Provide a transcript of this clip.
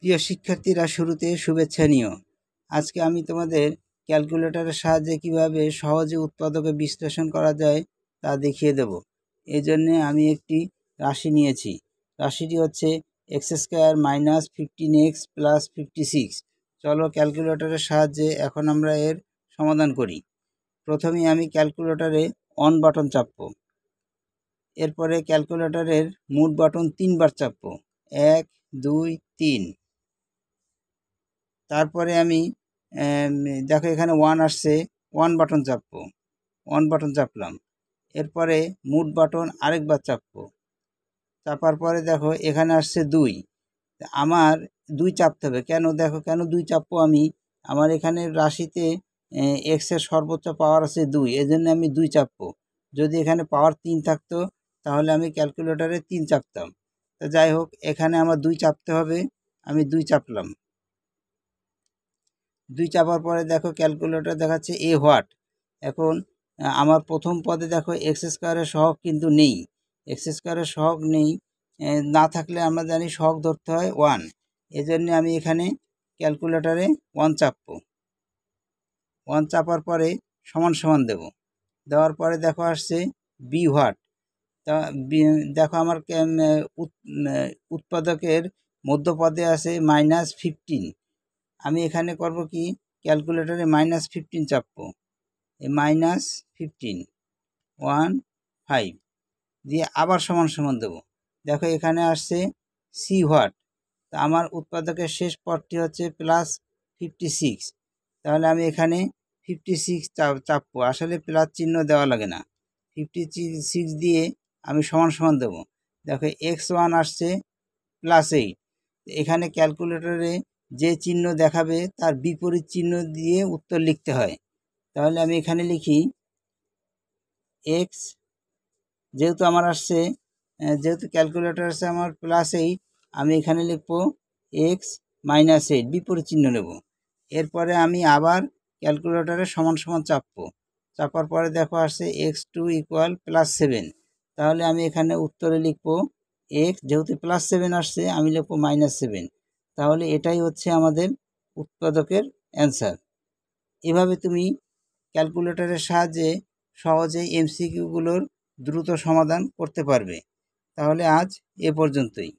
প্রিয় শিক্ষার্থীরা, শুরুতে শুভেচ্ছা নিও। আজকে আমি তোমাদের ক্যালকুলেটরের সাহায্যে কিভাবে সহজে উৎপাদকে বিশ্লেষণ করা যায় তা দেখিয়ে দেব। এই জন্যে আমি একটি রাশি নিয়েছি। রাশিটি হচ্ছে x² - 15x + 56। চলো ক্যালকুলেটরের সাহায্যে এখন আমরা এর সমাধান করি। প্রথমেই আমি ক্যালকুলেটরে অন বাটন চাপব। এরপরে ক্যালকুলেটরের মুভ বাটন 3 বার চাপব, 1 2 3। তারপরে আমি দেখো এখানে 1 আসছে, 1 বাটন চাপবো, 1 বাটন চাপলাম। এরপরে মুভ বাটন আরেকবার চাপবো, চাপার পরে দেখো এখানে আসছে 2। আমার 2 চাপতে হবে। কেন দেখো, কেন 2 চাপবো আমি? আমার এখানে রাশিতে এক্সের সর্বোচ্চ পাওয়ার আছে 2, এজন্য আমি 2 চাপবো। যদি এখানে পাওয়ার 3 থাকতো তাহলে আমি ক্যালকুলেটরে 3 চাপতাম। তো যাই হোক, এখানে আমার 2 চাপতে হবে, আমি 2 চাপলাম। 2 চাপার পরে দেখো ক্যালকুলেটর দেখাচ্ছে এ হোয়াট। এখন আমার প্রথম পদে দেখো x² সহগ কিন্তু নেই, x² সহগ নেই। না থাকলে আমরা জানি সহগ ধরতে হয় 1। এজন্য আমি এখানে ক্যালকুলেটরে 1 চাপবো। 1 চাপার পরে সমান সমান দেব। দেওয়ার পরে দেখো আসছে বি হোয়াট। তা দেখো আমার উৎপাদকের মধ্যপদে আছে -15। আমি এখানে করব কি, ক্যালকুলেটরে -15 চাপবো। এই -15 1 5 দিয়ে আবার সমান সমান দেব। দেখো এখানে আসছে সি হোয়াট। তা আমার উৎপাদকের শেষ পদটি হচ্ছে +56। তাহলে আমি এখানে 56 চাপবো। আসলে প্লাস চিহ্ন দেওয়া লাগে না, 56 দিয়ে আমি সমান সমান দেব। দেখো x1 আসছে +8। এখানে ক্যালকুলেটরে যে চিহ্ন দেখাবে তার বিপরীত চিহ্ন দিয়ে উত্তর লিখতে হয়। তাহলে আমি এখানে লিখি x, যেহেতু আমার আসছে, যেহেতু ক্যালকুলেটর আসছে আমার +8, আমি এখানে লিখব x - 8, বিপরীত চিহ্ন নেব। এরপরে আমি আবার ক্যালকুলেটরে সমান সমান চাপবো। চাপার পরে দেখো আসছে x2 = +7। তাহলে আমি এখানে উত্তরে লিখব x, যেহেতু +7 আসছে আমি লিখব -7। তাহলে এটাই হচ্ছে আমাদের উৎপাদকের অ্যান্সার। এভাবে তুমি ক্যালকুলেটরের সাহায্যে সহজেই এমসিকিউগুলোর দ্রুত সমাধান করতে পারবে। তাহলে আজ এ পর্যন্তই।